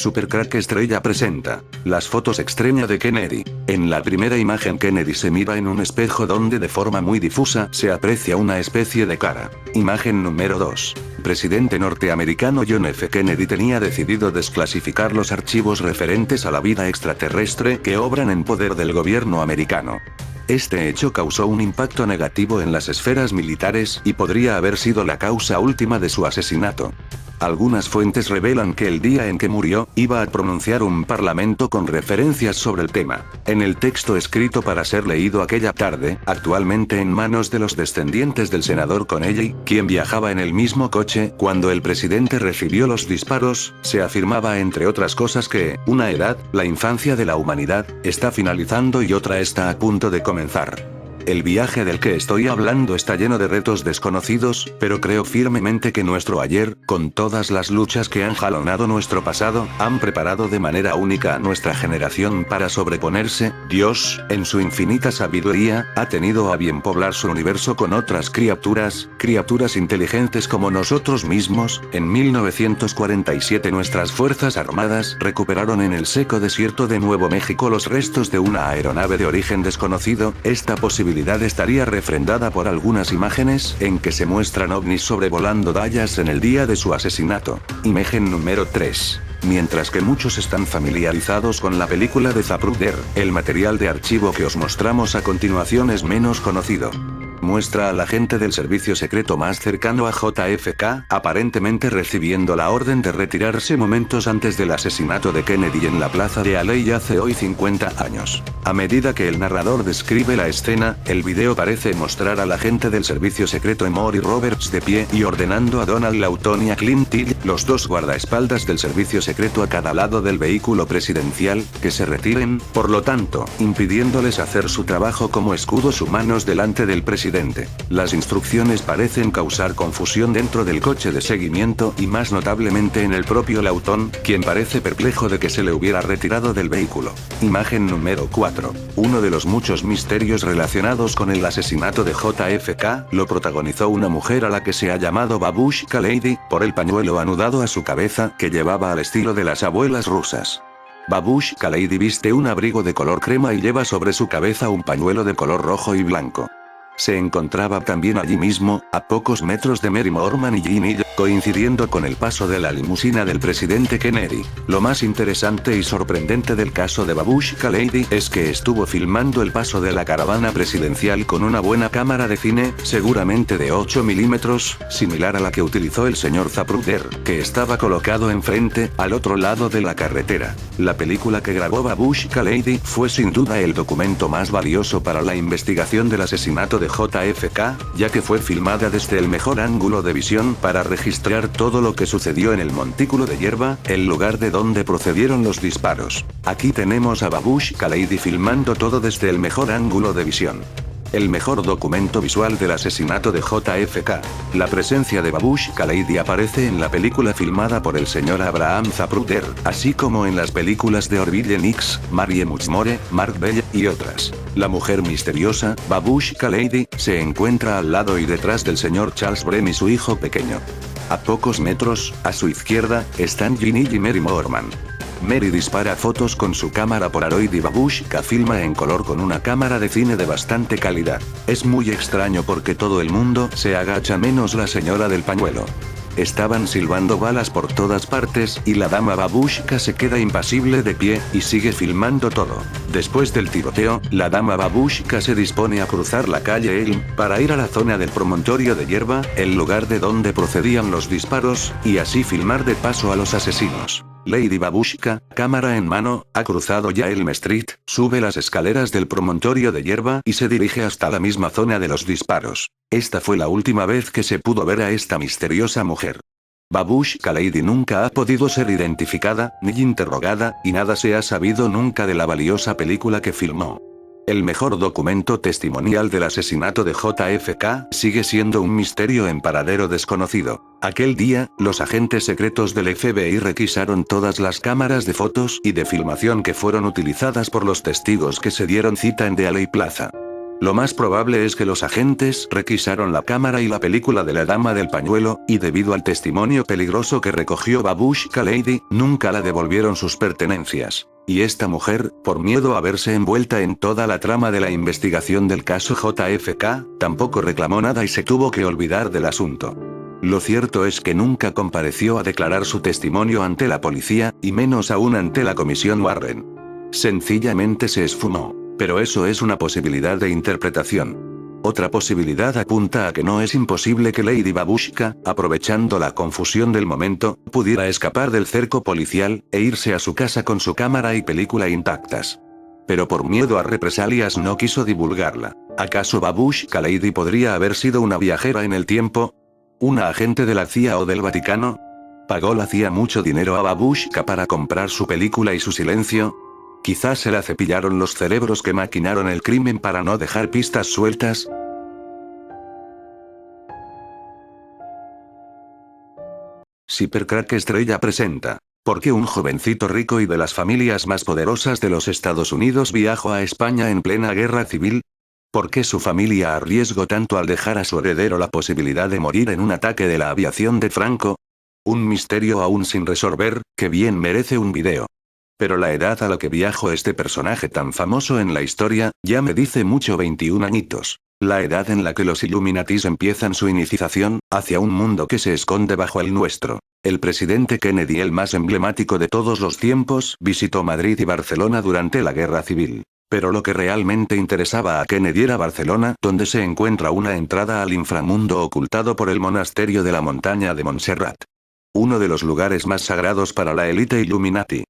Supercrack Estrella presenta las fotos extrañas de Kennedy. En la primera imagen Kennedy se mira en un espejo donde de forma muy difusa se aprecia una especie de cara. Imagen número 2. Presidente norteamericano John F. Kennedy tenía decidido desclasificar los archivos referentes a la vida extraterrestre que obran en poder del gobierno americano. Este hecho causó un impacto negativo en las esferas militares y podría haber sido la causa última de su asesinato. Algunas fuentes revelan que el día en que murió, iba a pronunciar un parlamento con referencias sobre el tema. En el texto escrito para ser leído aquella tarde, actualmente en manos de los descendientes del senador Connelly, quien viajaba en el mismo coche cuando el presidente recibió los disparos, se afirmaba entre otras cosas que, una edad, la infancia de la humanidad, está finalizando y otra está a punto de comenzar. El viaje del que estoy hablando está lleno de retos desconocidos, pero creo firmemente que nuestro ayer, con todas las luchas que han jalonado nuestro pasado, han preparado de manera única a nuestra generación para sobreponerse. Dios, en su infinita sabiduría, ha tenido a bien poblar su universo con otras criaturas inteligentes como nosotros mismos. En 1947 nuestras fuerzas armadas recuperaron en el seco desierto de Nuevo México los restos de una aeronave de origen desconocido. Esta posibilidad estaría refrendada por algunas imágenes en que se muestran ovnis sobrevolando Dallas en el día de su asesinato. Imagen número 3. Mientras que muchos están familiarizados con la película de Zapruder, el material de archivo que os mostramos a continuación es menos conocido. Muestra al agente del servicio secreto más cercano a JFK, aparentemente recibiendo la orden de retirarse momentos antes del asesinato de Kennedy en la plaza de Aley hace hoy 50 años. A medida que el narrador describe la escena, el video parece mostrar al agente del servicio secreto Emory Roberts de pie y ordenando a Donald Lawton y a Clint Till, los dos guardaespaldas del servicio secreto a cada lado del vehículo presidencial, que se retiren, por lo tanto, impidiéndoles hacer su trabajo como escudos humanos delante del presidente. Las instrucciones parecen causar confusión dentro del coche de seguimiento y más notablemente en el propio Lawton, quien parece perplejo de que se le hubiera retirado del vehículo. Imagen número 4. Uno de los muchos misterios relacionados con el asesinato de JFK, lo protagonizó una mujer a la que se ha llamado Babushka Lady, por el pañuelo anudado a su cabeza que llevaba al estilo de las abuelas rusas. Babushka Lady viste un abrigo de color crema y lleva sobre su cabeza un pañuelo de color rojo y blanco. Se encontraba también allí mismo, a pocos metros de Mary Moorman y Ginny, coincidiendo con el paso de la limusina del presidente Kennedy. Lo más interesante y sorprendente del caso de Babushka Lady es que estuvo filmando el paso de la caravana presidencial con una buena cámara de cine, seguramente de 8 milímetros, similar a la que utilizó el señor Zapruder, que estaba colocado enfrente, al otro lado de la carretera. La película que grabó Babushka Lady fue sin duda el documento más valioso para la investigación del asesinato de JFK, ya que fue filmada desde el mejor ángulo de visión para registrar todo lo que sucedió en el montículo de hierba, el lugar de donde procedieron los disparos. Aquí tenemos a Babushka Lady filmando todo desde el mejor ángulo de visión. El mejor documento visual del asesinato de JFK. La presencia de Babushka Lady aparece en la película filmada por el señor Abraham Zapruder, así como en las películas de Orville Nix, Marie Muchmore, Mark Bell, y otras. La mujer misteriosa, Babushka Lady, se encuentra al lado y detrás del señor Charles Brem y su hijo pequeño. A pocos metros, a su izquierda, están Ginny y Mary Moorman. Mary dispara fotos con su cámara Polaroid y Babushka filma en color con una cámara de cine de bastante calidad. Es muy extraño porque todo el mundo se agacha menos la señora del pañuelo. Estaban silbando balas por todas partes y la dama Babushka se queda impasible de pie y sigue filmando todo. Después del tiroteo, la dama Babushka se dispone a cruzar la calle Elm para ir a la zona del promontorio de hierba, el lugar de donde procedían los disparos, y así filmar de paso a los asesinos. Lady Babushka, cámara en mano, ha cruzado ya Elm Street, sube las escaleras del promontorio de hierba y se dirige hasta la misma zona de los disparos. Esta fue la última vez que se pudo ver a esta misteriosa mujer. Babushka Lady nunca ha podido ser identificada, ni interrogada, y nada se ha sabido nunca de la valiosa película que filmó. El mejor documento testimonial del asesinato de JFK sigue siendo un misterio en paradero desconocido. Aquel día, los agentes secretos del FBI requisaron todas las cámaras de fotos y de filmación que fueron utilizadas por los testigos que se dieron cita en Dealey Plaza. Lo más probable es que los agentes requisaron la cámara y la película de la dama del pañuelo, y debido al testimonio peligroso que recogió Babushka Lady, nunca la devolvieron sus pertenencias. Y esta mujer, por miedo a verse envuelta en toda la trama de la investigación del caso JFK, tampoco reclamó nada y se tuvo que olvidar del asunto. Lo cierto es que nunca compareció a declarar su testimonio ante la policía, y menos aún ante la comisión Warren. Sencillamente se esfumó. Pero eso es una posibilidad de interpretación. Otra posibilidad apunta a que no es imposible que Lady Babushka, aprovechando la confusión del momento, pudiera escapar del cerco policial, e irse a su casa con su cámara y película intactas. Pero por miedo a represalias no quiso divulgarla. ¿Acaso Babushka Lady podría haber sido una viajera en el tiempo? ¿Una agente de la CIA o del Vaticano? ¿Pagó la CIA mucho dinero a Babushka para comprar su película y su silencio? Quizás se la cepillaron los cerebros que maquinaron el crimen para no dejar pistas sueltas. Cybercrack Estrella presenta. ¿Por qué un jovencito rico y de las familias más poderosas de los Estados Unidos viajó a España en plena guerra civil? ¿Por qué su familia arriesgó tanto al dejar a su heredero la posibilidad de morir en un ataque de la aviación de Franco? Un misterio aún sin resolver, que bien merece un video. Pero la edad a la que viajó este personaje tan famoso en la historia, ya me dice mucho: 21 añitos. La edad en la que los Illuminatis empiezan su iniciación, hacia un mundo que se esconde bajo el nuestro. El presidente Kennedy, el más emblemático de todos los tiempos, visitó Madrid y Barcelona durante la Guerra Civil. Pero lo que realmente interesaba a Kennedy era Barcelona, donde se encuentra una entrada al inframundo ocultado por el monasterio de la montaña de Montserrat. Uno de los lugares más sagrados para la élite Illuminati.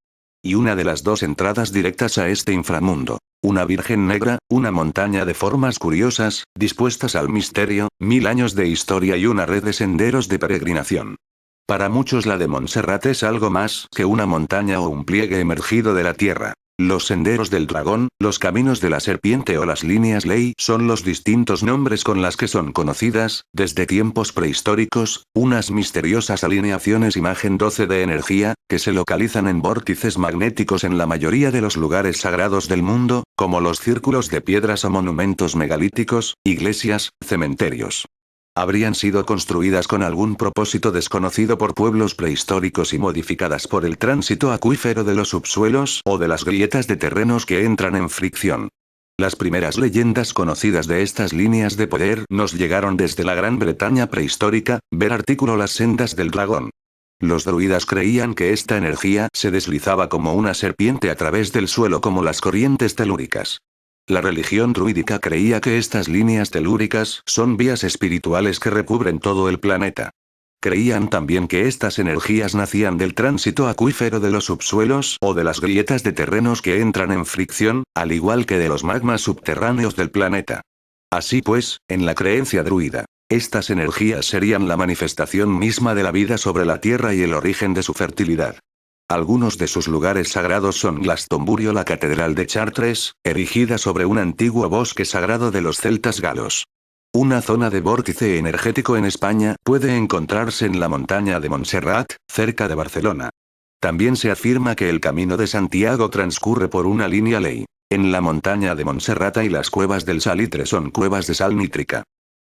Y una de las dos entradas directas a este inframundo. Una virgen negra, una montaña de formas curiosas, dispuestas al misterio, 1000 años de historia y una red de senderos de peregrinación. Para muchos la de Montserrat es algo más que una montaña o un pliegue emergido de la tierra. Los senderos del dragón, los caminos de la serpiente o las líneas ley son los distintos nombres con las que son conocidas, desde tiempos prehistóricos, unas misteriosas alineaciones imagen 12 de energía, que se localizan en vórtices magnéticos en la mayoría de los lugares sagrados del mundo, como los círculos de piedras o monumentos megalíticos, iglesias, cementerios. Habrían sido construidas con algún propósito desconocido por pueblos prehistóricos y modificadas por el tránsito acuífero de los subsuelos o de las grietas de terrenos que entran en fricción. Las primeras leyendas conocidas de estas líneas de poder nos llegaron desde la Gran Bretaña prehistórica, ver artículo Las sendas del dragón. Los druidas creían que esta energía se deslizaba como una serpiente a través del suelo como las corrientes telúricas. La religión druídica creía que estas líneas telúricas son vías espirituales que recubren todo el planeta. Creían también que estas energías nacían del tránsito acuífero de los subsuelos o de las grietas de terrenos que entran en fricción, al igual que de los magmas subterráneos del planeta. Así pues, en la creencia druida, estas energías serían la manifestación misma de la vida sobre la Tierra y el origen de su fertilidad. Algunos de sus lugares sagrados son Glastonbury o la Catedral de Chartres, erigida sobre un antiguo bosque sagrado de los celtas galos. Una zona de vórtice energético en España puede encontrarse en la montaña de Montserrat, cerca de Barcelona. También se afirma que el Camino de Santiago transcurre por una línea ley. En la montaña de Montserrat y las cuevas del Salitre son cuevas de sal nítrica.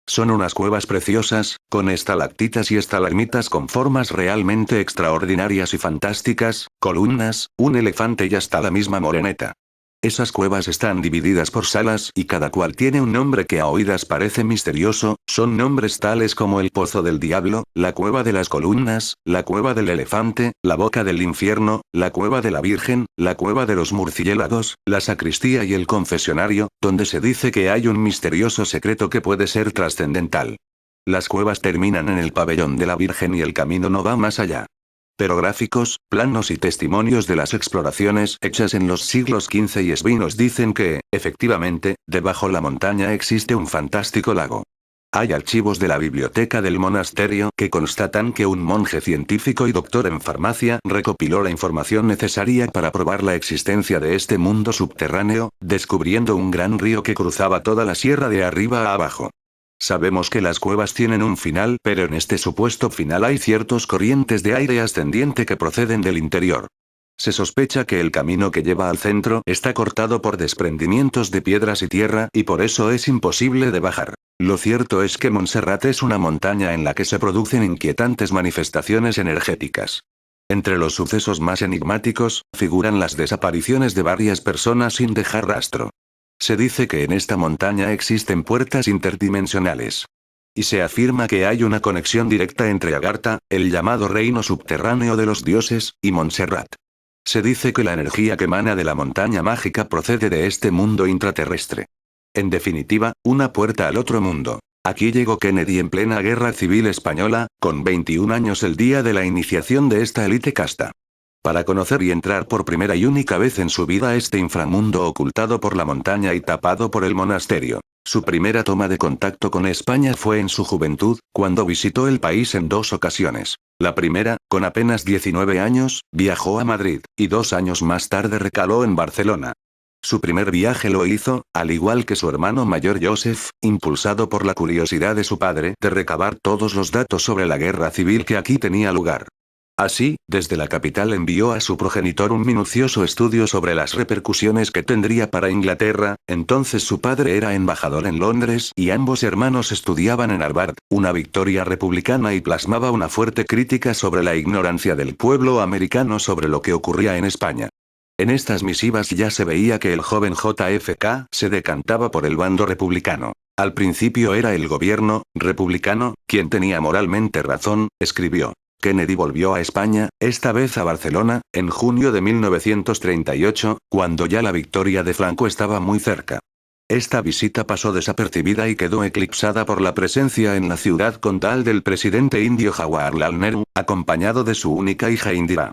Son unas cuevas preciosas, con estalactitas y estalagmitas con formas realmente extraordinarias y fantásticas, columnas, un elefante y hasta la misma moreneta. Esas cuevas están divididas por salas y cada cual tiene un nombre que a oídas parece misterioso, son nombres tales como el Pozo del Diablo, la Cueva de las Columnas, la Cueva del Elefante, la Boca del Infierno, la Cueva de la Virgen, la Cueva de los Murciélagos, la Sacristía y el Confesionario, donde se dice que hay un misterioso secreto que puede ser trascendental. Las cuevas terminan en el Pabellón de la Virgen y el camino no va más allá. Pero gráficos, planos y testimonios de las exploraciones hechas en los siglos XV y XVI nos dicen que, efectivamente, debajo la montaña existe un fantástico lago. Hay archivos de la biblioteca del monasterio que constatan que un monje científico y doctor en farmacia recopiló la información necesaria para probar la existencia de este mundo subterráneo, descubriendo un gran río que cruzaba toda la sierra de arriba a abajo. Sabemos que las cuevas tienen un final, pero en este supuesto final hay ciertos corrientes de aire ascendiente que proceden del interior. Se sospecha que el camino que lleva al centro está cortado por desprendimientos de piedras y tierra y por eso es imposible de bajar. Lo cierto es que Montserrat es una montaña en la que se producen inquietantes manifestaciones energéticas. Entre los sucesos más enigmáticos, figuran las desapariciones de varias personas sin dejar rastro. Se dice que en esta montaña existen puertas interdimensionales. Y se afirma que hay una conexión directa entre Agartha, el llamado reino subterráneo de los dioses, y Montserrat. Se dice que la energía que emana de la montaña mágica procede de este mundo intraterrestre. En definitiva, una puerta al otro mundo. Aquí llegó Kennedy en plena Guerra Civil Española, con 21 años el día de la iniciación de esta élite casta. Para conocer y entrar por primera y única vez en su vida este inframundo ocultado por la montaña y tapado por el monasterio. Su primera toma de contacto con España fue en su juventud, cuando visitó el país en 2 ocasiones. La primera, con apenas 19 años, viajó a Madrid, y 2 años más tarde recaló en Barcelona. Su primer viaje lo hizo, al igual que su hermano mayor Joseph, impulsado por la curiosidad de su padre de recabar todos los datos sobre la guerra civil que aquí tenía lugar. Así, desde la capital envió a su progenitor un minucioso estudio sobre las repercusiones que tendría para Inglaterra. Entonces su padre era embajador en Londres y ambos hermanos estudiaban en Harvard, una victoria republicana, y plasmaba una fuerte crítica sobre la ignorancia del pueblo americano sobre lo que ocurría en España. En estas misivas ya se veía que el joven JFK se decantaba por el bando republicano. Al principio era el gobierno republicano quien tenía moralmente razón, escribió. Kennedy volvió a España, esta vez a Barcelona, en junio de 1938, cuando ya la victoria de Franco estaba muy cerca. Esta visita pasó desapercibida y quedó eclipsada por la presencia en la ciudad condal del presidente indio Jawaharlal Nehru, acompañado de su única hija Indira.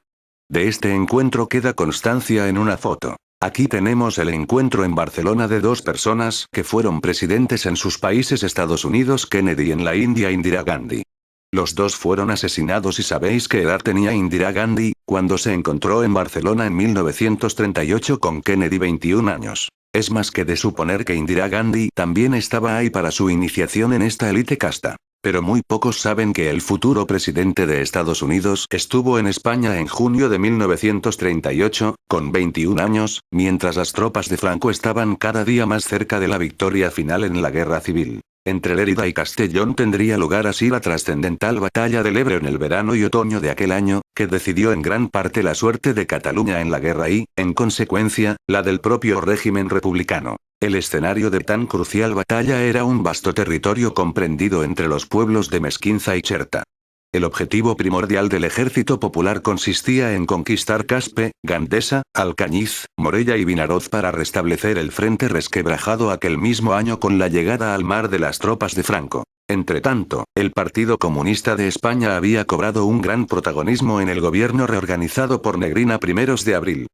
De este encuentro queda constancia en una foto. Aquí tenemos el encuentro en Barcelona de 2 personas que fueron presidentes en sus países Estados Unidos, Kennedy, y en la India Indira Gandhi. Los 2 fueron asesinados. ¿Y sabéis qué edad tenía Indira Gandhi cuando se encontró en Barcelona en 1938 con Kennedy? 21 años. Es más que de suponer que Indira Gandhi también estaba ahí para su iniciación en esta élite casta. Pero muy pocos saben que el futuro presidente de Estados Unidos estuvo en España en junio de 1938, con 21 años, mientras las tropas de Franco estaban cada día más cerca de la victoria final en la guerra civil. Entre Lérida y Castellón tendría lugar así la trascendental batalla del Ebro en el verano y otoño de aquel año, que decidió en gran parte la suerte de Cataluña en la guerra y, en consecuencia, la del propio régimen republicano. El escenario de tan crucial batalla era un vasto territorio comprendido entre los pueblos de Mesquinza y Cherta. El objetivo primordial del Ejército Popular consistía en conquistar Caspe, Gandesa, Alcañiz, Morella y Vinaroz para restablecer el frente resquebrajado aquel mismo año con la llegada al mar de las tropas de Franco. Entretanto, el Partido Comunista de España había cobrado un gran protagonismo en el gobierno reorganizado por Negrina primeros de abril.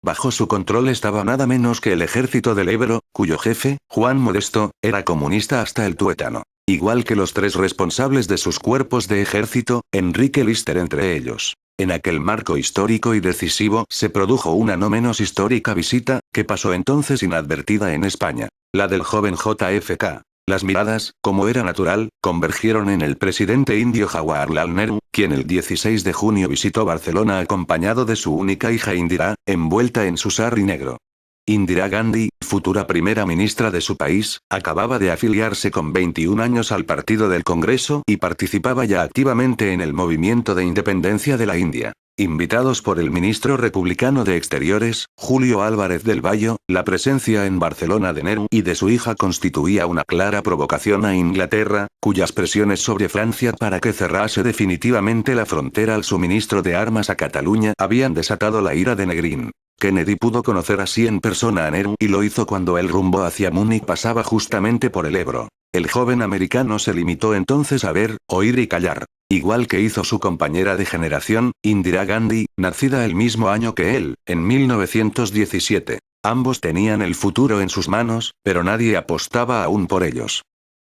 Bajo su control estaba nada menos que el Ejército del Ebro, cuyo jefe, Juan Modesto, era comunista hasta el tuétano. Igual que los 3 responsables de sus cuerpos de ejército, Enrique Lister entre ellos. En aquel marco histórico y decisivo se produjo una no menos histórica visita, que pasó entonces inadvertida en España. La del joven JFK. Las miradas, como era natural, convergieron en el presidente indio Jawaharlal Nehru, quien el 16 de junio visitó Barcelona acompañado de su única hija Indira, envuelta en su sari negro. Indira Gandhi, futura primera ministra de su país, acababa de afiliarse con 21 años al Partido del Congreso y participaba ya activamente en el movimiento de independencia de la India. Invitados por el ministro republicano de Exteriores, Julio Álvarez del Valle, la presencia en Barcelona de Nehru y de su hija constituía una clara provocación a Inglaterra, cuyas presiones sobre Francia para que cerrase definitivamente la frontera al suministro de armas a Cataluña habían desatado la ira de Negrín. Kennedy pudo conocer así en persona a Nehru y lo hizo cuando el rumbo hacia Múnich pasaba justamente por el Ebro. El joven americano se limitó entonces a ver, oír y callar. Igual que hizo su compañera de generación, Indira Gandhi, nacida el mismo año que él, en 1917. Ambos tenían el futuro en sus manos, pero nadie apostaba aún por ellos.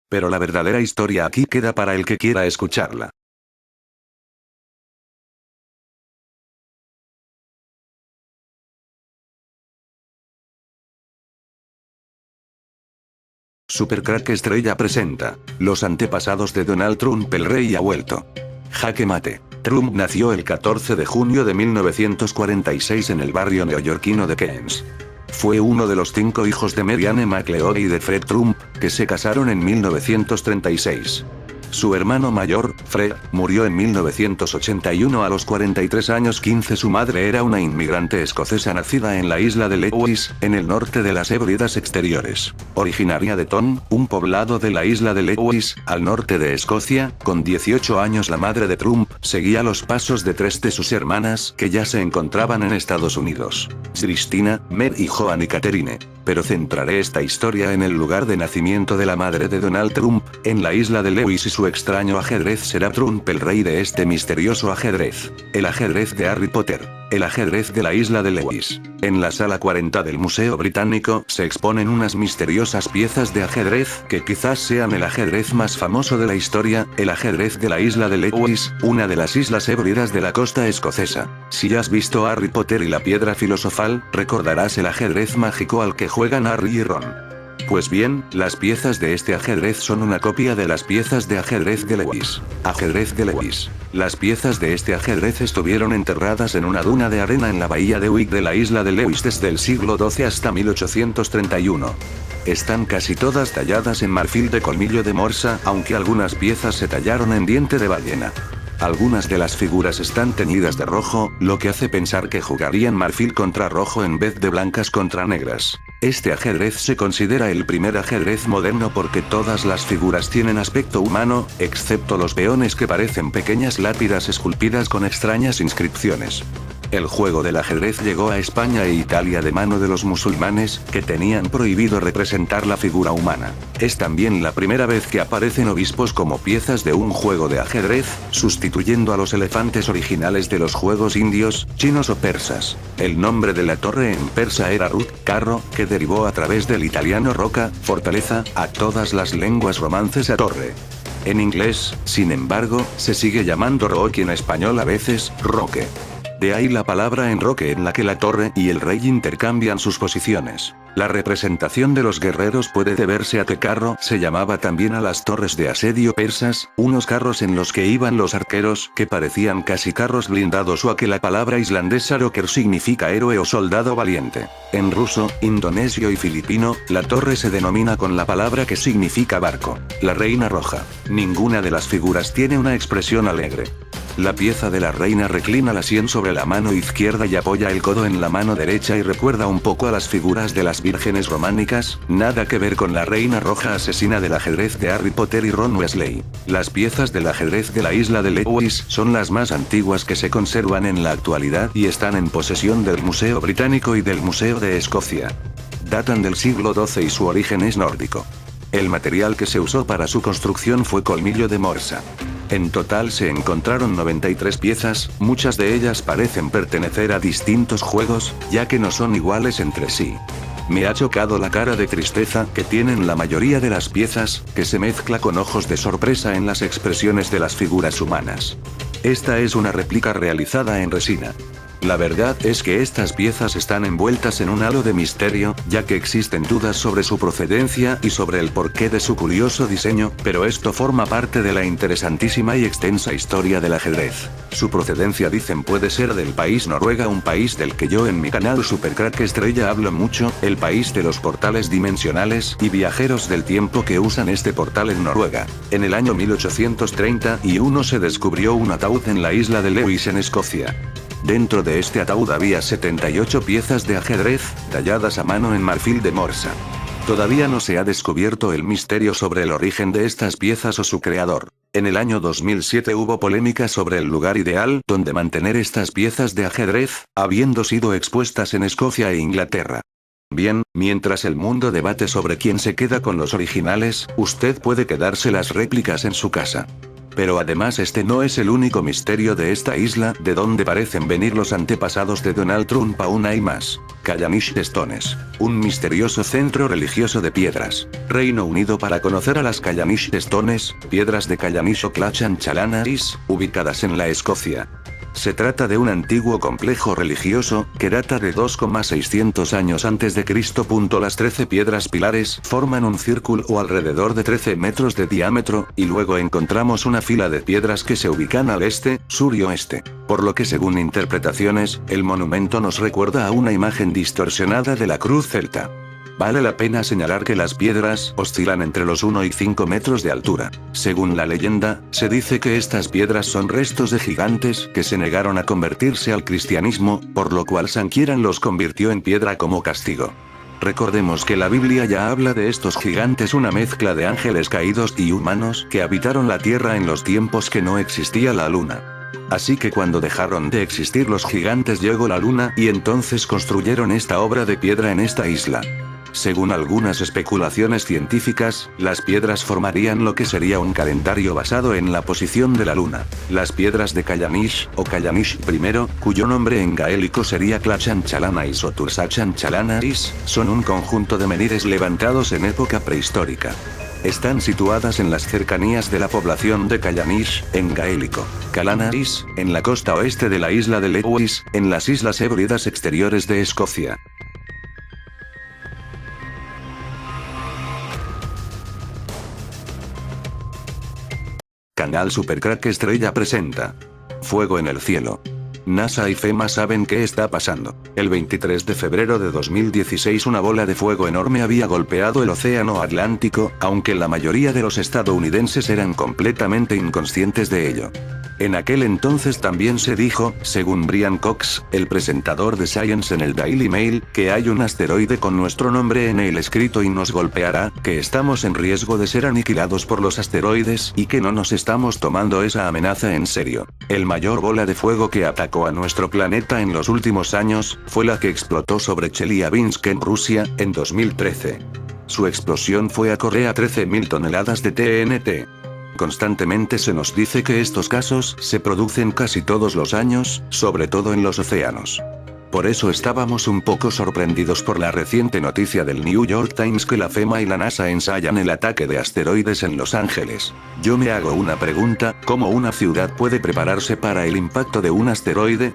Pero la verdadera historia aquí queda para el que quiera escucharla. Supercrack Estrella presenta: los antepasados de Donald Trump. El rey ha vuelto. Jaque mate. Trump nació el 14 de junio de 1946 en el barrio neoyorquino de Queens. Fue uno de los 5 hijos de Marianne McLeod y de Fred Trump, que se casaron en 1936. Su hermano mayor, Fred, murió en 1981 a los 43 años 15. Su madre era una inmigrante escocesa nacida en la isla de Lewis, en el norte de las Hébridas Exteriores. Originaria de Ton, un poblado de la isla de Lewis, al norte de Escocia, con 18 años la madre de Trump seguía los pasos de 3 de sus hermanas que ya se encontraban en Estados Unidos: Christina, Meg y Joan y Catherine. Pero centraré esta historia en el lugar de nacimiento de la madre de Donald Trump, en la isla de Lewis, y su extraño ajedrez. ¿Será Trump el rey de este misterioso ajedrez? El ajedrez de Harry Potter. El ajedrez de la isla de Lewis. En la sala 40 del Museo Británico se exponen unas misteriosas piezas de ajedrez que quizás sean el ajedrez más famoso de la historia, el ajedrez de la isla de Lewis, una de las islas hébridas de la costa escocesa. Si has visto Harry Potter y la piedra filosofal, recordarás el ajedrez mágico al que juegan Harry y Ron. Pues bien, las piezas de este ajedrez son una copia de las piezas de ajedrez de Lewis. Ajedrez de Lewis. Las piezas de este ajedrez estuvieron enterradas en una duna de arena en la bahía de Wick de la isla de Lewis desde el siglo XII hasta 1831. Están casi todas talladas en marfil de colmillo de morsa, aunque algunas piezas se tallaron en diente de ballena. Algunas de las figuras están teñidas de rojo, lo que hace pensar que jugarían marfil contra rojo en vez de blancas contra negras. Este ajedrez se considera el primer ajedrez moderno porque todas las figuras tienen aspecto humano, excepto los peones que parecen pequeñas lápidas esculpidas con extrañas inscripciones. El juego del ajedrez llegó a España e Italia de mano de los musulmanes, que tenían prohibido representar la figura humana. Es también la primera vez que aparecen obispos como piezas de un juego de ajedrez, sustituyendo a los elefantes originales de los juegos indios, chinos o persas. El nombre de la torre en persa era Rut, carro, que derivó a través del italiano roca, fortaleza, a todas las lenguas romances a torre. En inglés, sin embargo, se sigue llamando roque y en español a veces, roque. De ahí la palabra enroque, en la que la torre y el rey intercambian sus posiciones. La representación de los guerreros puede deberse a que carro se llamaba también a las torres de asedio persas, unos carros en los que iban los arqueros, que parecían casi carros blindados, o a que la palabra islandesa roker significa héroe o soldado valiente. En ruso, indonesio y filipino, la torre se denomina con la palabra que significa barco. La reina roja. Ninguna de las figuras tiene una expresión alegre. La pieza de la reina reclina la sien sobre la mano izquierda y apoya el codo en la mano derecha y recuerda un poco a las figuras de las vírgenes románicas, nada que ver con la reina roja asesina del ajedrez de Harry Potter y Ron Weasley. Las piezas del ajedrez de la isla de Lewis son las más antiguas que se conservan en la actualidad y están en posesión del Museo Británico y del Museo de Escocia. Datan del siglo XII y su origen es nórdico. El material que se usó para su construcción fue colmillo de morsa. En total se encontraron 93 piezas, muchas de ellas parecen pertenecer a distintos juegos, ya que no son iguales entre sí. Me ha chocado la cara de tristeza que tienen la mayoría de las piezas, que se mezcla con ojos de sorpresa en las expresiones de las figuras humanas. Esta es una réplica realizada en resina. La verdad es que estas piezas están envueltas en un halo de misterio, ya que existen dudas sobre su procedencia y sobre el porqué de su curioso diseño, pero esto forma parte de la interesantísima y extensa historia del ajedrez. Su procedencia dicen puede ser del país Noruega, un país del que yo en mi canal Supercrack Estrella hablo mucho, el país de los portales dimensionales y viajeros del tiempo que usan este portal en Noruega. En el año 1831 se descubrió un ataúd en la isla de Lewis en Escocia. Dentro de este ataúd había 78 piezas de ajedrez, talladas a mano en marfil de morsa. Todavía no se ha descubierto el misterio sobre el origen de estas piezas o su creador. En el año 2007 hubo polémica sobre el lugar ideal donde mantener estas piezas de ajedrez, habiendo sido expuestas en Escocia e Inglaterra. Bien, mientras el mundo debate sobre quién se queda con los originales, usted puede quedarse las réplicas en su casa. Pero además este no es el único misterio de esta isla, de donde parecen venir los antepasados de Donald Trump. Aún hay más. Callanish Stones. Un misterioso centro religioso de piedras. Reino Unido. Para conocer a las Callanish Stones, piedras de Callanish o Clachan Chalanas, ubicadas en la Escocia. Se trata de un antiguo complejo religioso, que data de 2,600 años antes de Cristo. Las 13 piedras pilares forman un círculo alrededor de 13 metros de diámetro, y luego encontramos una fila de piedras que se ubican al este, sur y oeste. Por lo que según interpretaciones, el monumento nos recuerda a una imagen distorsionada de la cruz celta. Vale la pena señalar que las piedras oscilan entre los 1 y 5 metros de altura. Según la leyenda, se dice que estas piedras son restos de gigantes que se negaron a convertirse al cristianismo, por lo cual Sanquieran los convirtió en piedra como castigo. Recordemos que la Biblia ya habla de estos gigantes, una mezcla de ángeles caídos y humanos que habitaron la tierra en los tiempos que no existía la luna. Así que cuando dejaron de existir los gigantes llegó la luna y entonces construyeron esta obra de piedra en esta isla. Según algunas especulaciones científicas, las piedras formarían lo que sería un calendario basado en la posición de la luna. Las piedras de Callanish, o Callanish I, cuyo nombre en gaélico sería Clachan Chalanais o Tursachan Chalanais, son un conjunto de menires levantados en época prehistórica. Están situadas en las cercanías de la población de Callanish, en gaélico. Calanais, en la costa oeste de la isla de Lewis, en las Islas Hébridas exteriores de Escocia. Canal Supercrack Estrella presenta Fuego en el cielo. NASA y FEMA saben qué está pasando. El 23 de febrero de 2016 una bola de fuego enorme había golpeado el océano Atlántico, aunque la mayoría de los estadounidenses eran completamente inconscientes de ello. En aquel entonces también se dijo, según Brian Cox, el presentador de Science en el Daily Mail, que hay un asteroide con nuestro nombre en él escrito y nos golpeará, que estamos en riesgo de ser aniquilados por los asteroides y que no nos estamos tomando esa amenaza en serio. El mayor bola de fuego que atacó a nuestro planeta en los últimos años, fue la que explotó sobre Chelyabinsk en Rusia, en 2013. Su explosión fue acorde a 13.000 toneladas de TNT. Constantemente se nos dice que estos casos se producen casi todos los años, sobre todo en los océanos. Por eso estábamos un poco sorprendidos por la reciente noticia del New York Times que la FEMA y la NASA ensayan el ataque de asteroides en Los Ángeles. Yo me hago una pregunta, ¿cómo una ciudad puede prepararse para el impacto de un asteroide?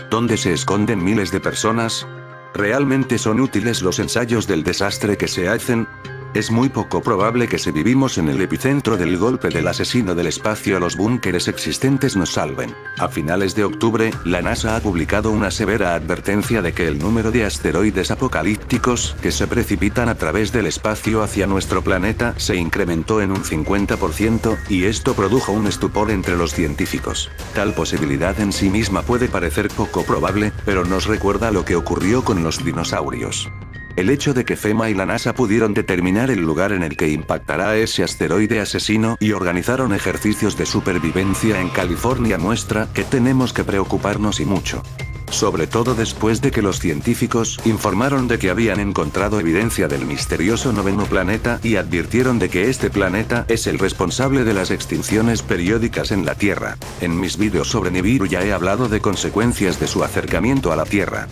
¿Dónde se esconden miles de personas? ¿Realmente son útiles los ensayos del desastre que se hacen? Es muy poco probable que si vivimos en el epicentro del golpe del asesino del espacio los búnkeres existentes nos salven. A finales de octubre, la NASA ha publicado una severa advertencia de que el número de asteroides apocalípticos que se precipitan a través del espacio hacia nuestro planeta se incrementó en un 50%, y esto produjo un estupor entre los científicos. Tal posibilidad en sí misma puede parecer poco probable, pero nos recuerda lo que ocurrió con los dinosaurios. El hecho de que FEMA y la NASA pudieron determinar el lugar en el que impactará ese asteroide asesino y organizaron ejercicios de supervivencia en California muestra que tenemos que preocuparnos y mucho. Sobre todo después de que los científicos informaron de que habían encontrado evidencia del misterioso noveno planeta y advirtieron de que este planeta es el responsable de las extinciones periódicas en la Tierra. En mis vídeos sobre Nibiru ya he hablado de consecuencias de su acercamiento a la Tierra.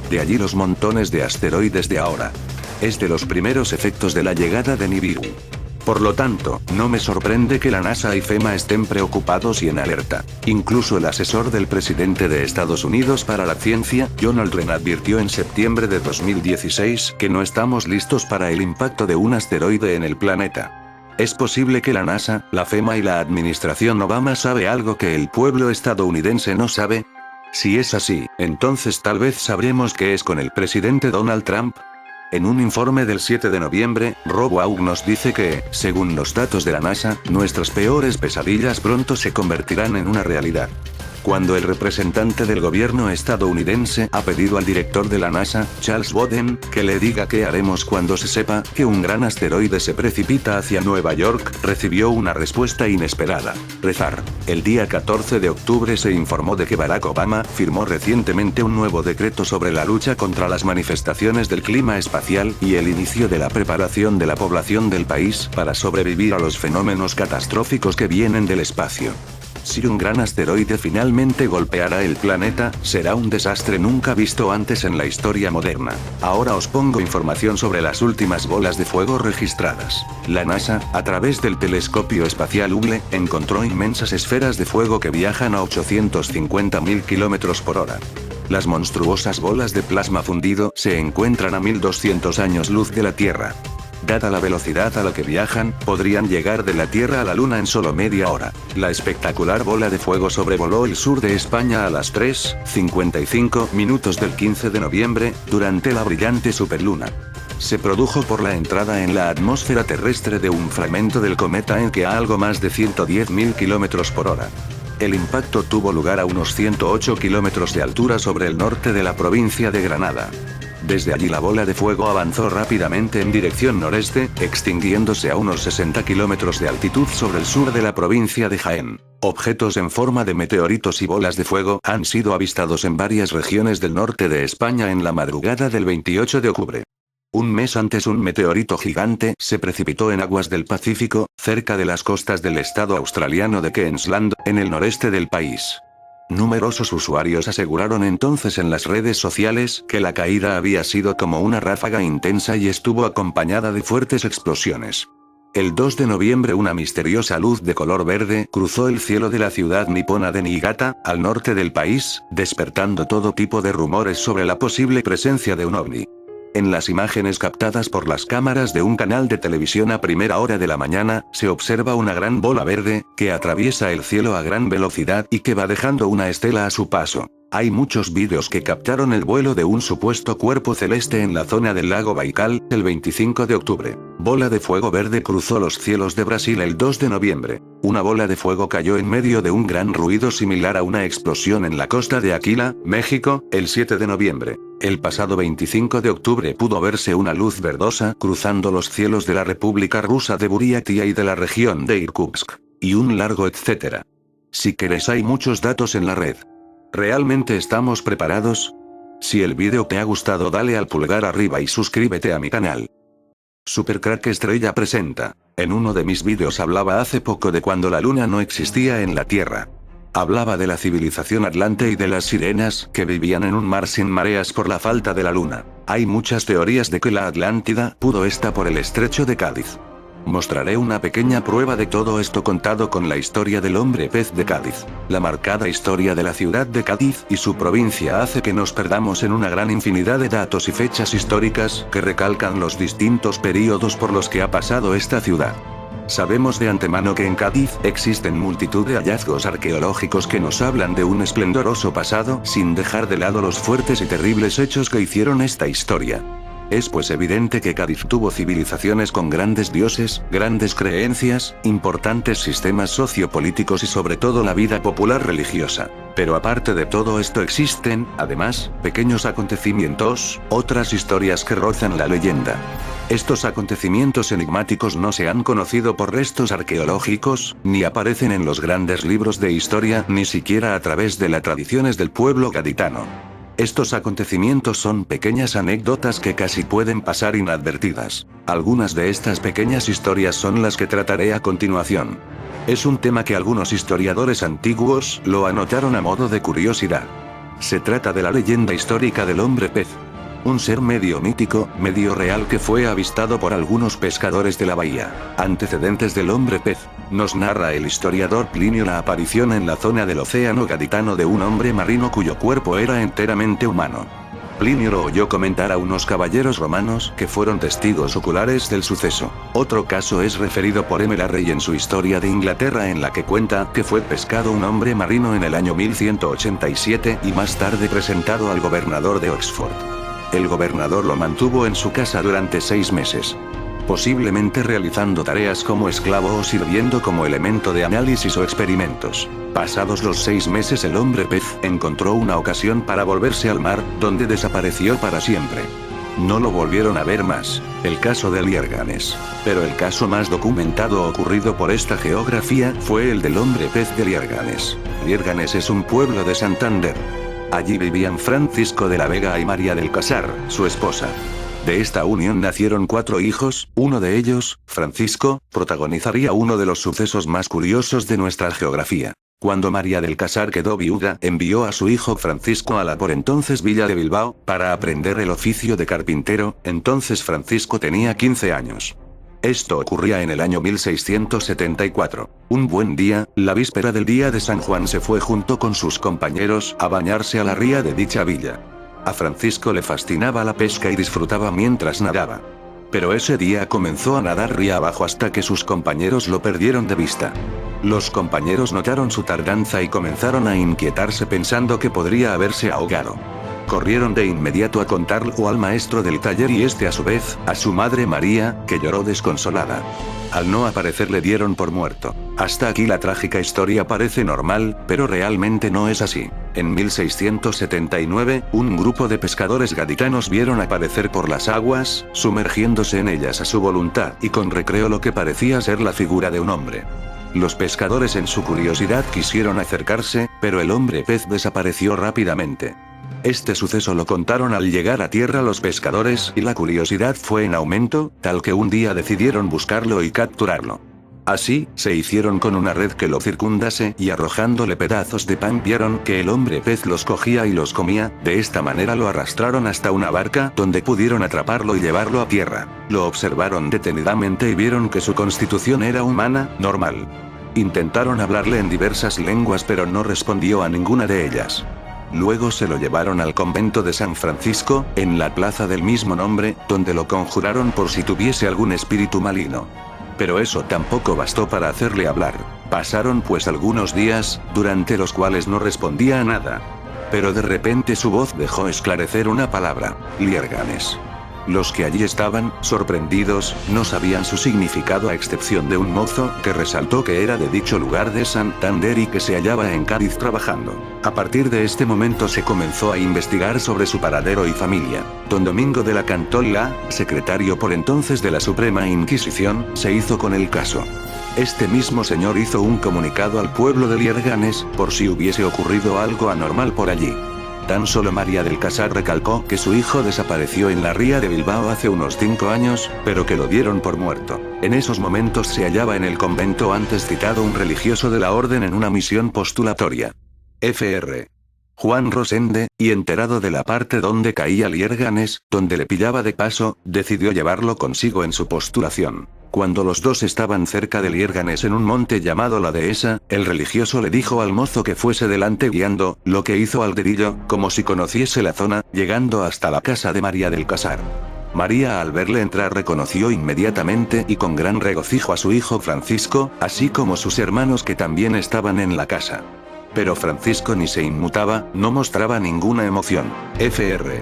De allí los montones de asteroides de ahora. Es de los primeros efectos de la llegada de Nibiru. Por lo tanto, no me sorprende que la NASA y FEMA estén preocupados y en alerta. Incluso el asesor del presidente de Estados Unidos para la ciencia, John Aldrin, advirtió en septiembre de 2016 que no estamos listos para el impacto de un asteroide en el planeta. ¿Es posible que la NASA, la FEMA y la administración Obama sabe algo que el pueblo estadounidense no sabe? Si es así, entonces tal vez sabremos qué es con el presidente Donald Trump. En un informe del 7 de noviembre, Rob Waugh nos dice que, según los datos de la NASA, nuestras peores pesadillas pronto se convertirán en una realidad. Cuando el representante del gobierno estadounidense ha pedido al director de la NASA, Charles Bowden, que le diga qué haremos cuando se sepa que un gran asteroide se precipita hacia Nueva York, recibió una respuesta inesperada: rezar. El día 14 de octubre se informó de que Barack Obama firmó recientemente un nuevo decreto sobre la lucha contra las manifestaciones del clima espacial y el inicio de la preparación de la población del país para sobrevivir a los fenómenos catastróficos que vienen del espacio. Si un gran asteroide finalmente golpeará el planeta, será un desastre nunca visto antes en la historia moderna. Ahora os pongo información sobre las últimas bolas de fuego registradas. La NASA, a través del telescopio espacial Hubble, encontró inmensas esferas de fuego que viajan a 850.000 km por hora. Las monstruosas bolas de plasma fundido se encuentran a 1200 años luz de la Tierra. Dada la velocidad a la que viajan, podrían llegar de la Tierra a la Luna en solo media hora. La espectacular bola de fuego sobrevoló el sur de España a las 3:55 minutos del 15 de noviembre, durante la brillante superluna. Se produjo por la entrada en la atmósfera terrestre de un fragmento del cometa Encke a algo más de 110.000 km por hora. El impacto tuvo lugar a unos 108 kilómetros de altura sobre el norte de la provincia de Granada. Desde allí la bola de fuego avanzó rápidamente en dirección noreste, extinguiéndose a unos 60 kilómetros de altitud sobre el sur de la provincia de Jaén. Objetos en forma de meteoritos y bolas de fuego han sido avistados en varias regiones del norte de España en la madrugada del 28 de octubre. Un mes antes un meteorito gigante se precipitó en aguas del Pacífico, cerca de las costas del estado australiano de Queensland, en el noreste del país. Numerosos usuarios aseguraron entonces en las redes sociales que la caída había sido como una ráfaga intensa y estuvo acompañada de fuertes explosiones. El 2 de noviembre una misteriosa luz de color verde cruzó el cielo de la ciudad nipona de Niigata, al norte del país, despertando todo tipo de rumores sobre la posible presencia de un ovni. En las imágenes captadas por las cámaras de un canal de televisión a primera hora de la mañana, se observa una gran bola verde, que atraviesa el cielo a gran velocidad y que va dejando una estela a su paso. Hay muchos vídeos que captaron el vuelo de un supuesto cuerpo celeste en la zona del lago Baikal, el 25 de octubre. Bola de fuego verde cruzó los cielos de Brasil el 2 de noviembre. Una bola de fuego cayó en medio de un gran ruido similar a una explosión en la costa de Aquila, México, el 7 de noviembre. El pasado 25 de octubre pudo verse una luz verdosa cruzando los cielos de la República Rusa de Buriatia y de la región de Irkutsk. Y un largo etcétera. Si queréis hay muchos datos en la red. ¿Realmente estamos preparados? Si el vídeo te ha gustado dale al pulgar arriba y suscríbete a mi canal. Supercrack Estrella presenta. En uno de mis vídeos hablaba hace poco de cuando la luna no existía en la Tierra. Hablaba de la civilización atlante y de las sirenas que vivían en un mar sin mareas por la falta de la luna. Hay muchas teorías de que la Atlántida pudo estar por el estrecho de Cádiz. Mostraré una pequeña prueba de todo esto contado con la historia del hombre pez de Cádiz. La marcada historia de la ciudad de Cádiz y su provincia hace que nos perdamos en una gran infinidad de datos y fechas históricas que recalcan los distintos períodos por los que ha pasado esta ciudad. Sabemos de antemano que en Cádiz existen multitud de hallazgos arqueológicos que nos hablan de un esplendoroso pasado, sin dejar de lado los fuertes y terribles hechos que hicieron esta historia. Es pues evidente que Cádiz tuvo civilizaciones con grandes dioses, grandes creencias, importantes sistemas sociopolíticos y sobre todo la vida popular religiosa. Pero aparte de todo esto existen, además, pequeños acontecimientos, otras historias que rozan la leyenda. Estos acontecimientos enigmáticos no se han conocido por restos arqueológicos, ni aparecen en los grandes libros de historia, ni siquiera a través de las tradiciones del pueblo gaditano. Estos acontecimientos son pequeñas anécdotas que casi pueden pasar inadvertidas. Algunas de estas pequeñas historias son las que trataré a continuación. Es un tema que algunos historiadores antiguos lo anotaron a modo de curiosidad. Se trata de la leyenda histórica del hombre pez. Un ser medio mítico, medio real que fue avistado por algunos pescadores de la bahía. Antecedentes del hombre pez. Nos narra el historiador Plinio la aparición en la zona del océano gaditano de un hombre marino cuyo cuerpo era enteramente humano. Plinio lo oyó comentar a unos caballeros romanos que fueron testigos oculares del suceso. Otro caso es referido por M. Larrey en su Historia de Inglaterra, en la que cuenta que fue pescado un hombre marino en el año 1187 y más tarde presentado al gobernador de Oxford. El gobernador lo mantuvo en su casa durante 6 meses. Posiblemente realizando tareas como esclavo o sirviendo como elemento de análisis o experimentos. Pasados los 6 meses el hombre pez encontró una ocasión para volverse al mar, donde desapareció para siempre. No lo volvieron a ver más. El caso de Liérganes. Pero el caso más documentado ocurrido por esta geografía fue el del hombre pez de Liérganes. Liérganes es un pueblo de Santander. Allí vivían Francisco de la Vega y María del Casar, su esposa. De esta unión nacieron 4 hijos, uno de ellos, Francisco, protagonizaría uno de los sucesos más curiosos de nuestra geografía. Cuando María del Casar quedó viuda, envió a su hijo Francisco a la por entonces villa de Bilbao, para aprender el oficio de carpintero. Entonces Francisco tenía 15 años. Esto ocurría en el año 1674. Un buen día, la víspera del día de San Juan, se fue junto con sus compañeros a bañarse a la ría de dicha villa. A Francisco le fascinaba la pesca y disfrutaba mientras nadaba. Pero ese día comenzó a nadar ría abajo hasta que sus compañeros lo perdieron de vista. Los compañeros notaron su tardanza y comenzaron a inquietarse pensando que podría haberse ahogado. Corrieron de inmediato a contarlo al maestro del taller y este a su vez, a su madre María, que lloró desconsolada. Al no aparecer le dieron por muerto. Hasta aquí la trágica historia parece normal, pero realmente no es así. En 1679, un grupo de pescadores gaditanos vieron aparecer por las aguas, sumergiéndose en ellas a su voluntad y con recreo lo que parecía ser la figura de un hombre. Los pescadores en su curiosidad quisieron acercarse, pero el hombre pez desapareció rápidamente. Este suceso lo contaron al llegar a tierra los pescadores y la curiosidad fue en aumento, tal que un día decidieron buscarlo y capturarlo. Así, se hicieron con una red que lo circundase y arrojándole pedazos de pan vieron que el hombre pez los cogía y los comía. De esta manera lo arrastraron hasta una barca donde pudieron atraparlo y llevarlo a tierra. Lo observaron detenidamente y vieron que su constitución era humana, normal. Intentaron hablarle en diversas lenguas pero no respondió a ninguna de ellas. Luego se lo llevaron al convento de San Francisco, en la plaza del mismo nombre, donde lo conjuraron por si tuviese algún espíritu maligno. Pero eso tampoco bastó para hacerle hablar. Pasaron pues algunos días, durante los cuales no respondía a nada. Pero de repente su voz dejó esclarecer una palabra: Liérganes. Los que allí estaban, sorprendidos, no sabían su significado a excepción de un mozo, que resaltó que era de dicho lugar de Santander y que se hallaba en Cádiz trabajando. A partir de este momento se comenzó a investigar sobre su paradero y familia. Don Domingo de la Cantola, secretario por entonces de la Suprema Inquisición, se hizo con el caso. Este mismo señor hizo un comunicado al pueblo de Liérganes, por si hubiese ocurrido algo anormal por allí. Tan solo María del Casar recalcó que su hijo desapareció en la ría de Bilbao hace unos 5 años, pero que lo dieron por muerto. En esos momentos se hallaba en el convento antes citado un religioso de la orden en una misión postulatoria. Fr. Juan Rosende, y enterado de la parte donde caía Liérganes, donde le pillaba de paso, decidió llevarlo consigo en su postulación. Cuando los dos estaban cerca de Liérganes en un monte llamado la Dehesa, el religioso le dijo al mozo que fuese delante guiando, lo que hizo al dedillo, como si conociese la zona, llegando hasta la casa de María del Casar. María al verle entrar reconoció inmediatamente y con gran regocijo a su hijo Francisco, así como sus hermanos que también estaban en la casa. Pero Francisco ni se inmutaba, no mostraba ninguna emoción. Fr.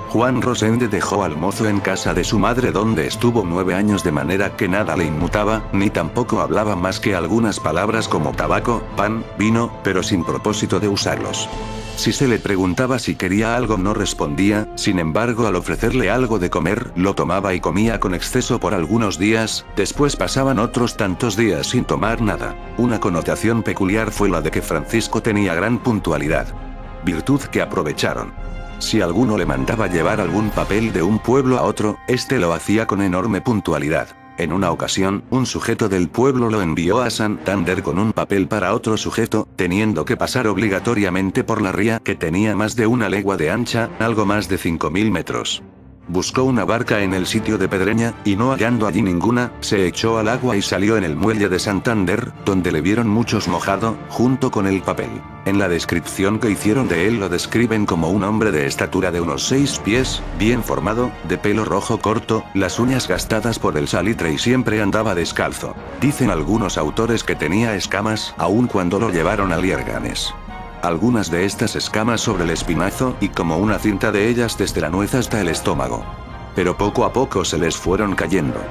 Juan Rosende dejó al mozo en casa de su madre donde estuvo 9 años de manera que nada le inmutaba, ni tampoco hablaba más que algunas palabras como tabaco, pan, vino, pero sin propósito de usarlos. Si se le preguntaba si quería algo no respondía, sin embargo al ofrecerle algo de comer, lo tomaba y comía con exceso por algunos días, después pasaban otros tantos días sin tomar nada. Una connotación peculiar fue la de que Francisco tenía gran puntualidad. Virtud que aprovecharon. Si alguno le mandaba llevar algún papel de un pueblo a otro, este lo hacía con enorme puntualidad. En una ocasión, un sujeto del pueblo lo envió a Santander con un papel para otro sujeto, teniendo que pasar obligatoriamente por la ría que tenía más de 1 legua de ancha, algo más de 5000 metros. Buscó una barca en el sitio de Pedreña, y no hallando allí ninguna, se echó al agua y salió en el muelle de Santander, donde le vieron muchos mojado, junto con el papel. En la descripción que hicieron de él lo describen como un hombre de estatura de unos 6 pies, bien formado, de pelo rojo corto, las uñas gastadas por el salitre y siempre andaba descalzo. Dicen algunos autores que tenía escamas, aun cuando lo llevaron a Liérganes. Algunas de estas escamas sobre el espinazo y como una cinta de ellas desde la nuez hasta el estómago. Pero poco a poco se les fueron cayendo.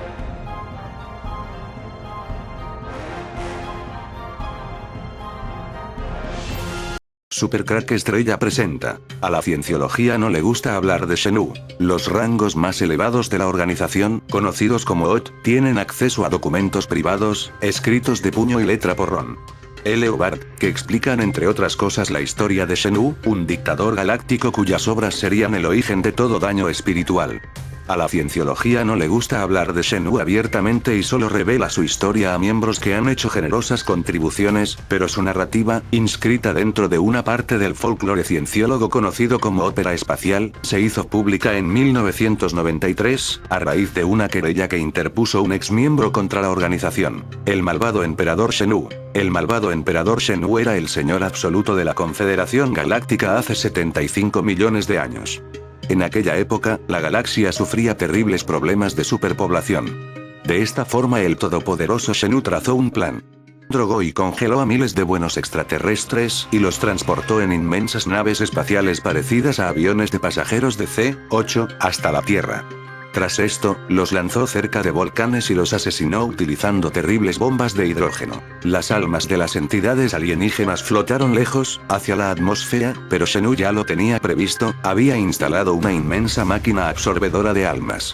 Supercrack Estrella presenta. A la cienciología no le gusta hablar de Xenu. Los rangos más elevados de la organización, conocidos como OT, tienen acceso a documentos privados, escritos de puño y letra por Ron L. Hubbard, que explican entre otras cosas la historia de Xenu, un dictador galáctico cuyas obras serían el origen de todo daño espiritual. A la cienciología no le gusta hablar de Shenhu abiertamente y solo revela su historia a miembros que han hecho generosas contribuciones, pero su narrativa, inscrita dentro de una parte del folclore cienciólogo conocido como ópera espacial, se hizo pública en 1993, a raíz de una querella que interpuso un exmiembro contra la organización. El malvado emperador Shenhu. El malvado emperador Shenhu era el señor absoluto de la Confederación Galáctica hace 75 millones de años. En aquella época, la galaxia sufría terribles problemas de superpoblación. De esta forma el todopoderoso Shenhu trazó un plan. Drogó y congeló a miles de buenos extraterrestres, y los transportó en inmensas naves espaciales parecidas a aviones de pasajeros de C-8, hasta la Tierra. Tras esto, los lanzó cerca de volcanes y los asesinó utilizando terribles bombas de hidrógeno. Las almas de las entidades alienígenas flotaron lejos, hacia la atmósfera, pero Shenhu ya lo tenía previsto, había instalado una inmensa máquina absorbedora de almas.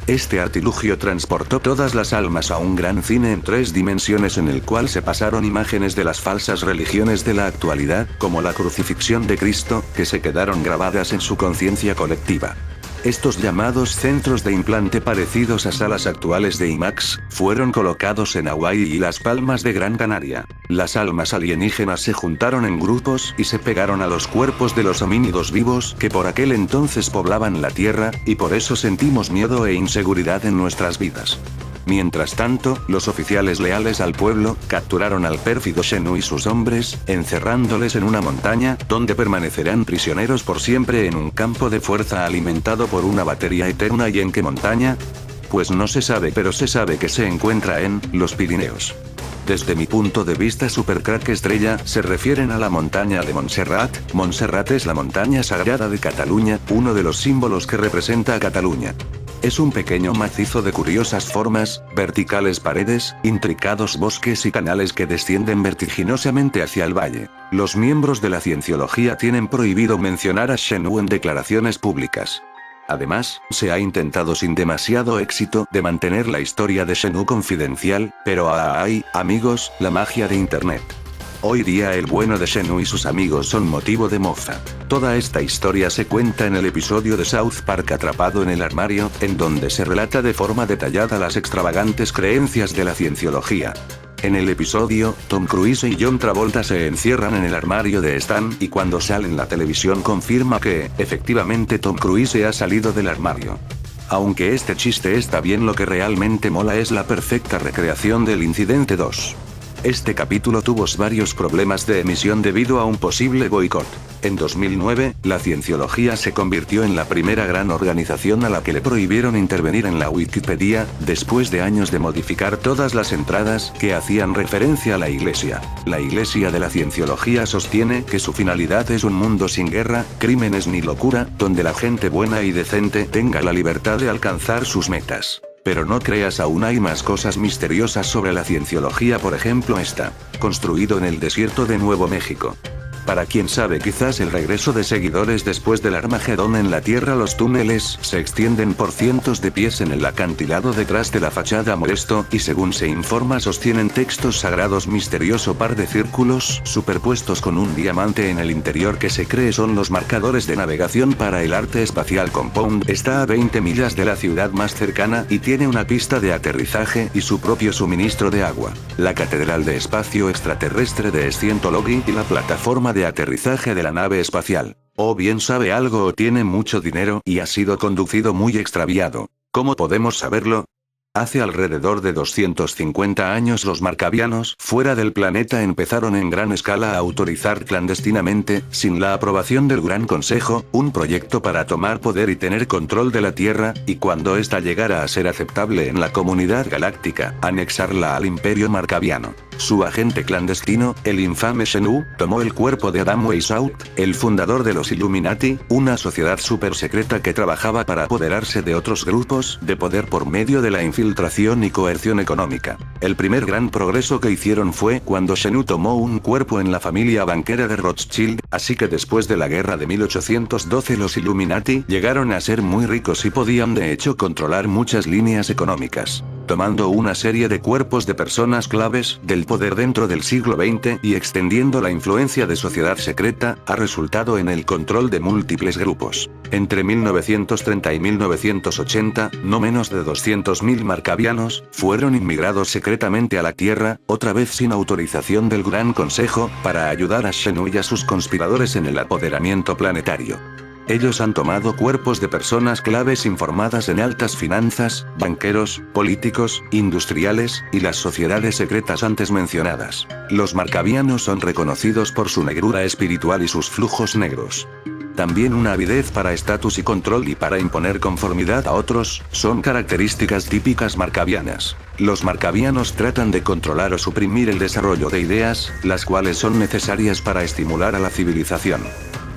Este artilugio transportó todas las almas a un gran cine en 3 dimensiones en el cual se pasaron imágenes de las falsas religiones de la actualidad, como la crucifixión de Cristo, que se quedaron grabadas en su conciencia colectiva. Estos llamados centros de implante parecidos a salas actuales de IMAX, fueron colocados en Hawái y las Palmas de Gran Canaria. Las almas alienígenas se juntaron en grupos y se pegaron a los cuerpos de los homínidos vivos que por aquel entonces poblaban la Tierra, y por eso sentimos miedo e inseguridad en nuestras vidas. Mientras tanto, los oficiales leales al pueblo, capturaron al pérfido Shenhu y sus hombres, encerrándoles en una montaña, donde permanecerán prisioneros por siempre en un campo de fuerza alimentado por una batería eterna. ¿Y en qué montaña? Pues no se sabe, pero se sabe que se encuentra en los Pirineos. Desde mi punto de vista Supercrack Estrella, se refieren a la montaña de Montserrat. Montserrat es la montaña sagrada de Cataluña, uno de los símbolos que representa a Cataluña. Es un pequeño macizo de curiosas formas, verticales paredes, intricados bosques y canales que descienden vertiginosamente hacia el valle. Los miembros de la cienciología tienen prohibido mencionar a Shenhu en declaraciones públicas. Además, se ha intentado sin demasiado éxito de mantener la historia de Shenhu confidencial, pero ¡ay, amigos, la magia de Internet! Hoy día el bueno de Shenhu y sus amigos son motivo de mofa. Toda esta historia se cuenta en el episodio de South Park Atrapado en el armario, en donde se relata de forma detallada las extravagantes creencias de la cienciología. En el episodio, Tom Cruise y John Travolta se encierran en el armario de Stan, y cuando sale en la televisión confirma que, efectivamente, Tom Cruise ha salido del armario. Aunque este chiste está bien, lo que realmente mola es la perfecta recreación del incidente 2. Este capítulo tuvo varios problemas de emisión debido a un posible boicot. En 2009, la cienciología se convirtió en la primera gran organización a la que le prohibieron intervenir en la Wikipedia, después de años de modificar todas las entradas que hacían referencia a la Iglesia. La Iglesia de la cienciología sostiene que su finalidad es un mundo sin guerra, crímenes ni locura, donde la gente buena y decente tenga la libertad de alcanzar sus metas. Pero no creas, aún hay más cosas misteriosas sobre la cienciología. Por ejemplo, está construido en el desierto de Nuevo México. Para quien sabe, quizás el regreso de seguidores después del Armagedón en la Tierra. Los túneles se extienden por cientos de pies en el acantilado detrás de la fachada molesto, y según se informa sostienen textos sagrados. Misterioso par de círculos superpuestos con un diamante en el interior que se cree son los marcadores de navegación para el Arte Espacial Compound. Está a 20 millas de la ciudad más cercana y tiene una pista de aterrizaje y su propio suministro de agua. La Catedral de Espacio Extraterrestre de Scientology y la plataforma de aterrizaje de la nave espacial. O bien sabe algo o tiene mucho dinero y ha sido conducido muy extraviado. ¿Cómo podemos saberlo? Hace alrededor de 250 años los marcavianos fuera del planeta empezaron en gran escala a autorizar clandestinamente, sin la aprobación del Gran Consejo, un proyecto para tomar poder y tener control de la Tierra, y cuando ésta llegara a ser aceptable en la comunidad galáctica, anexarla al Imperio Marcaviano. Su agente clandestino, el infame Shenhu, tomó el cuerpo de Adam Weishaupt, el fundador de los Illuminati, una sociedad super secreta que trabajaba para apoderarse de otros grupos de poder por medio de la infiltración y coerción económica. El primer gran progreso que hicieron fue cuando Shenhu tomó un cuerpo en la familia banquera de Rothschild, así que después de la guerra de 1812 los Illuminati llegaron a ser muy ricos y podían de hecho controlar muchas líneas económicas. tomando una serie de cuerpos de personas claves del poder dentro del siglo XX y extendiendo la influencia de sociedad secreta, ha resultado en el control de múltiples grupos. Entre 1930 y 1980, no menos de 200.000 marcavianos fueron inmigrados secretamente a la Tierra, otra vez sin autorización del Gran Consejo, para ayudar a Xenu y a sus conspiradores en el apoderamiento planetario. Ellos han tomado cuerpos de personas claves informadas en altas finanzas, banqueros, políticos, industriales, y las sociedades secretas antes mencionadas. Los marcavianos son reconocidos por su negrura espiritual y sus flujos negros. También una avidez para estatus y control y para imponer conformidad a otros, son características típicas marcavianas. Los marcavianos tratan de controlar o suprimir el desarrollo de ideas, las cuales son necesarias para estimular a la civilización.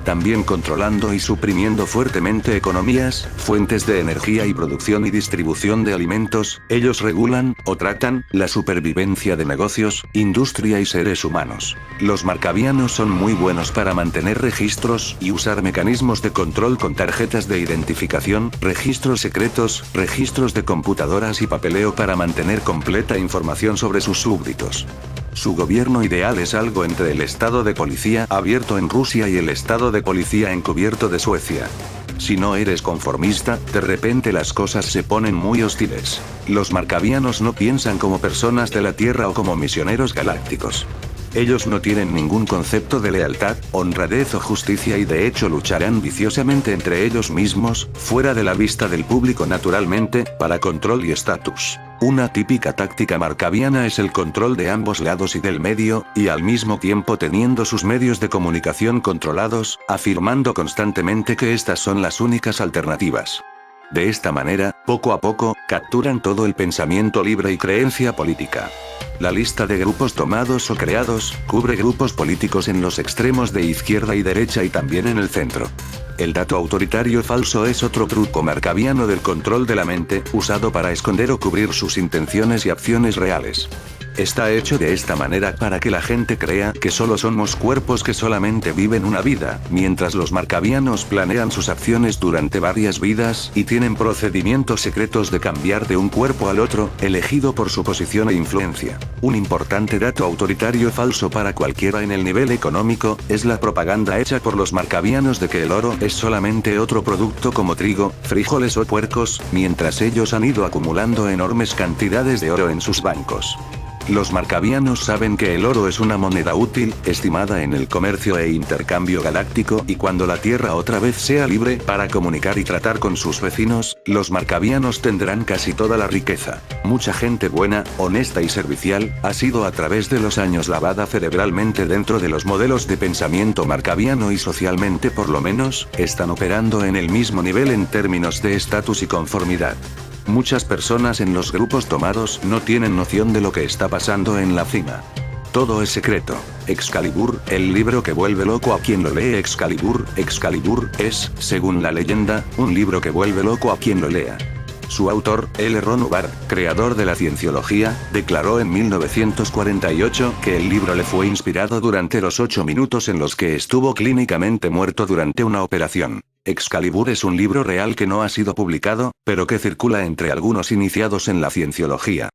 También controlando y suprimiendo fuertemente economías, fuentes de energía y producción y distribución de alimentos, ellos regulan, o tratan, la supervivencia de negocios, industria y seres humanos. Los marcavianos son muy buenos para mantener registros y usar mecanismos de control con tarjetas de identificación, registros secretos, registros de computadoras y papeleo para mantener completa información sobre sus súbditos. Su gobierno ideal es algo entre el estado de policía abierto en Rusia y el estado de policía encubierto de Suecia. Si no eres conformista, de repente las cosas se ponen muy hostiles. Los marcavianos no piensan como personas de la Tierra o como misioneros galácticos. Ellos no tienen ningún concepto de lealtad, honradez o justicia y de hecho lucharán viciosamente entre ellos mismos, fuera de la vista del público naturalmente, para control y estatus. Una típica táctica marcaviana es el control de ambos lados y del medio, y al mismo tiempo teniendo sus medios de comunicación controlados, afirmando constantemente que estas son las únicas alternativas. De esta manera, poco a poco, capturan todo el pensamiento libre y creencia política. La lista de grupos tomados o creados, cubre grupos políticos en los extremos de izquierda y derecha y también en el centro. El dato autoritario falso es otro truco marcaviano del control de la mente, usado para esconder o cubrir sus intenciones y acciones reales. Está hecho de esta manera para que la gente crea que solo somos cuerpos que solamente viven una vida, mientras los marcavianos planean sus acciones durante varias vidas y tienen procedimientos secretos de cambiar de un cuerpo al otro, elegido por su posición e influencia. Un importante dato autoritario falso para cualquiera en el nivel económico, es la propaganda hecha por los marcavianos de que el oro es solamente otro producto como trigo, frijoles o puercos, mientras ellos han ido acumulando enormes cantidades de oro en sus bancos. Los marcavianos saben que el oro es una moneda útil, estimada en el comercio e intercambio galáctico, y cuando la Tierra otra vez sea libre para comunicar y tratar con sus vecinos, los marcavianos tendrán casi toda la riqueza. Mucha gente buena, honesta y servicial, ha sido a través de los años lavada cerebralmente dentro de los modelos de pensamiento marcaviano y socialmente por lo menos, están operando en el mismo nivel en términos de estatus y conformidad. Muchas personas en los grupos tomados no tienen noción de lo que está pasando en la cima. Todo es secreto. Excalibur, el libro que vuelve loco a quien lo lee. Excalibur es, según la leyenda, un libro que vuelve loco a quien lo lea. Su autor, L. Ron Hubbard, creador de la cienciología, declaró en 1948 que el libro le fue inspirado durante los 8 minutos en los que estuvo clínicamente muerto durante una operación. Excalibur es un libro real que no ha sido publicado, pero que circula entre algunos iniciados en la cienciología.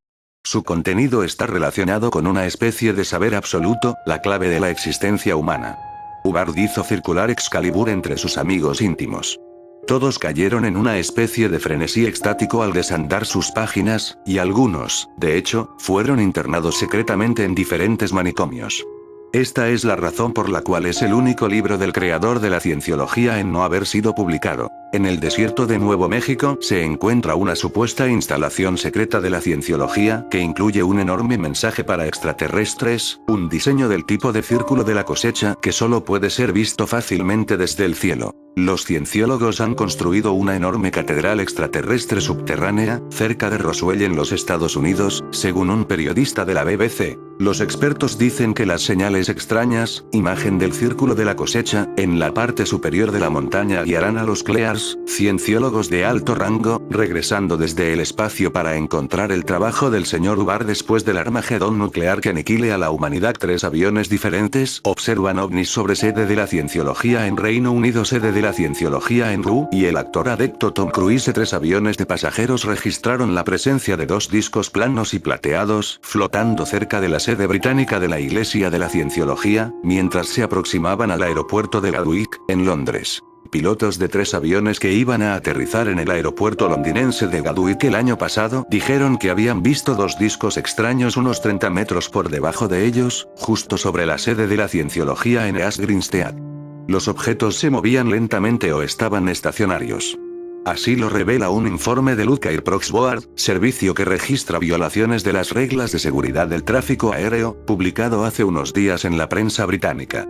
Su contenido está relacionado con una especie de saber absoluto, la clave de la existencia humana. Hubbard hizo circular Excalibur entre sus amigos íntimos. Todos cayeron en una especie de frenesí extático al desandar sus páginas, y algunos, de hecho, fueron internados secretamente en diferentes manicomios. Esta es la razón por la cual es el único libro del creador de la cienciología en no haber sido publicado. En el desierto de Nuevo México se encuentra una supuesta instalación secreta de la cienciología que incluye un enorme mensaje para extraterrestres, un diseño del tipo de círculo de la cosecha que solo puede ser visto fácilmente desde el cielo. Los cienciólogos han construido una enorme catedral extraterrestre subterránea, cerca de Roswell en los Estados Unidos, según un periodista de la BBC. Los expertos dicen que las señales extrañas, imagen del círculo de la cosecha, en la parte superior de la montaña guiarán a los Clear Mars, cienciólogos de alto rango, regresando desde el espacio para encontrar el trabajo del señor Ubar después del Armagedón nuclear que aniquile a la humanidad. 3 aviones diferentes observan ovnis sobre sede de la cienciología en Reino Unido, sede de la cienciología en RU, y el actor adepto Tom Cruise. 3 aviones de pasajeros registraron la presencia de 2 discos planos y plateados, flotando cerca de la sede británica de la Iglesia de la Cienciología, mientras se aproximaban al aeropuerto de Gatwick, en Londres. Pilotos de 3 aviones que iban a aterrizar en el aeropuerto londinense de Gatwick el año pasado dijeron que habían visto 2 discos extraños unos 30 metros por debajo de ellos, justo sobre la sede de la Cienciología en East Grinstead. Los objetos se movían lentamente o estaban estacionarios. Así lo revela un informe de Luke Airprox Board, servicio que registra violaciones de las reglas de seguridad del tráfico aéreo, publicado hace unos días en la prensa británica.